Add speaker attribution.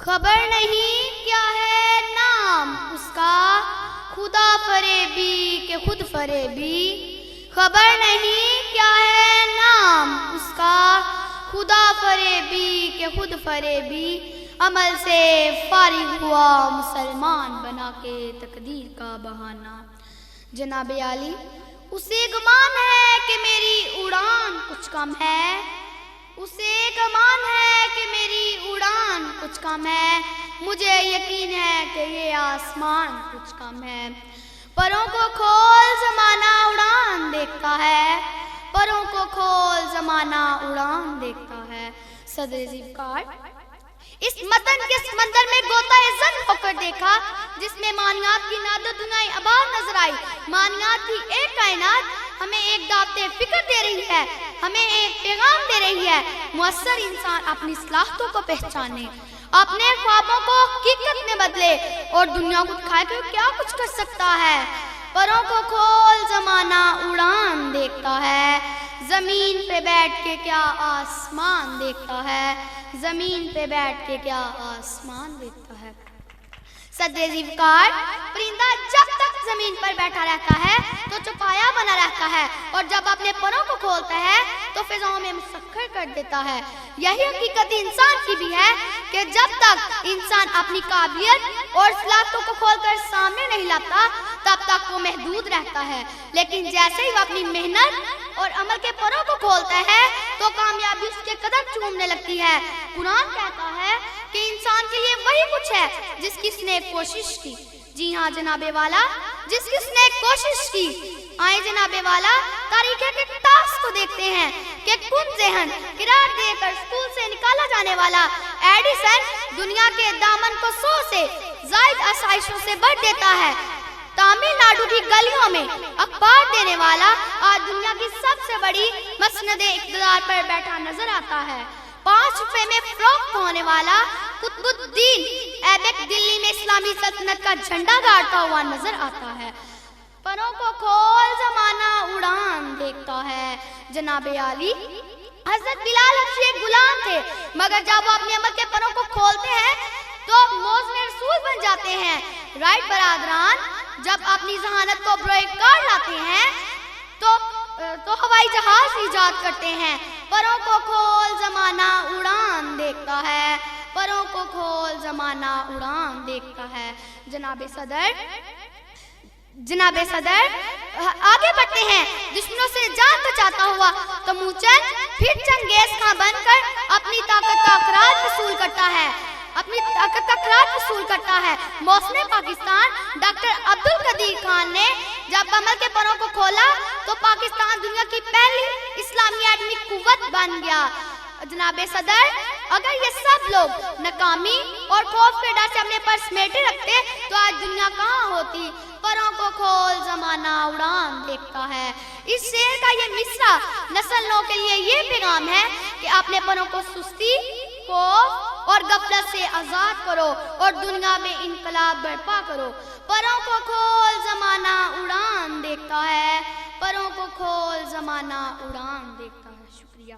Speaker 1: خبر نہیں کیا ہے نام اس کا، خدا فریبی کہ خود فریبی. خبر نہیں کیا ہے نام اس کا، خدا فریبی کہ خود فریبی. عمل سے فارغ ہوا مسلمان بنا کے تقدیر کا بہانہ. جناب عالی اسے گمان ہے کہ میری اڑان کچھ کم ہے، اسے گمان ہے کہ میری اڑان کچھ کم ہے. مجھے یقین ہے کہ یہ آسمان کچھ کم ہے. پروں کو کھول زمانہ اڑان دیکھتا ہے، پروں کو کھول زمانہ اڑان دیکھتا ہے. صدر ذوالفقار اس متن کے سمندر میں غوطہ زن ہو کر دیکھا جس میں معنیات کی ناد و دنیائے آباد نظر آئی. معنیات کی ایک کائنات ہمیں ایک دعوت فکر دے رہی ہے، ہمیں ایک پیغام دے رہی ہے. مؤثر انسان اپنی صلاحیتوں کو پہچانے، اپنے خوابوں کو حقیقت میں بدلے اور دنیا کو دکھائے کہ وہ کیا کچھ کر سکتا ہے. پروں کو کھول زمانہ اڑان دیکھتا ہے، زمین پہ بیٹھ کے کیا آسمان دیکھتا ہے، زمین پہ بیٹھ کے کیا آسمان دیکھتا ہے. صدر ذوالفقار پرندہ جب تک زمین پر بیٹھا رہتا ہے تو چوپایا بنا رہتا ہے، اور جب اپنے پروں کو کھولتا ہے تو فضاؤں میں مسخر کر دیتا ہے. یہی حقیقت انسان کی بھی ہے کہ جب تک انسان اپنی قابلیت اور صلاحیتوں کو کھول کر سامنے نہیں لاتا تب تک وہ محدود رہتا ہے. لیکن جیسے ہی وہ اپنی محنت اور عمل کے پروں کو کھولتا ہے تو کامیابی اس کے قدم چومنے لگتی ہے. قرآن کہتا ہے کہ انسان کے لیے وہی کچھ ہے جس کی اس نے کوشش کی. جی ہاں جناب والا، جس کی اس نے کوشش کی. آئیں جناب والا تاریخ کے ٹاسک کو دیکھتے ہیں کہ کن ذہن قرار دے کر اسکول سے نکالا جانے والا ایڈیسن دنیا کے دامن کو 100 سے زائد آسائشوں سے بھر دیتا ہے. تامل ناڈو کی گلیوں میں اخبار دینے والا آج دنیا کی سب سے بڑی مسند اقتدار پر بیٹھا نظر آتا ہے. 5 روپے میں فروخت ہونے والا قطب الدین ایبک دلی میں اسلامی سلطنت کا جھنڈا گاڑتا ہوا نظر آتا ہے. پروں کو کھول زمانہ اڑان دیکھتا ہے. جناب عالی حضرت بلال حبشی ایک غلام تھے، مگر جب وہ اپنے عمل کے پروں کو کھولتے ہیں تو موزن رسول بن جاتے ہیں. رائٹ برادران جب اپنی ذہانت کو بروئے کار لاتے ہیں تو ہوائی جہاز ایجاد کرتے ہیں. پروں کو کھول زمانہ اڑان دیکھتا ہے، پروں کو کھول زمانہ اڑان دیکھتا ہے. جناب صدر آگے بڑھتے ہیں. دشمنوں سے جان بچاتا ہوا تموچن پھر چنگیز خان بن کر اپنی طاقت کا اقرار وصول کرتا ہے. محسن پاکستان ڈاکٹر عبدالقدیر خان نے جب عمل کے پروں کو کھولا تو پاکستان دنیا کی پہلی اسلامی ایٹمی قوت بن گیا. جناب صدر اگر یہ سب لوگ ناکامی اور خوف کے ڈر سے اپنے پر سمیٹے رکھتے تو آج دنیا کہاں ہوتی. پروں کو کھول زمانہ اڑان دیکھتا ہے. اس شعر کا یہ مصرع نسل نو کے لیے یہ پیغام ہے کہ اپنے پروں کو سستی، خوف اور غفلت سے آزاد کرو اور دنیا میں انقلاب برپا کرو. پروں کو کھول زمانہ اڑان دیکھتا ہے، پروں کو کھول زمانہ اڑان دیکھتا ہے. شکریہ.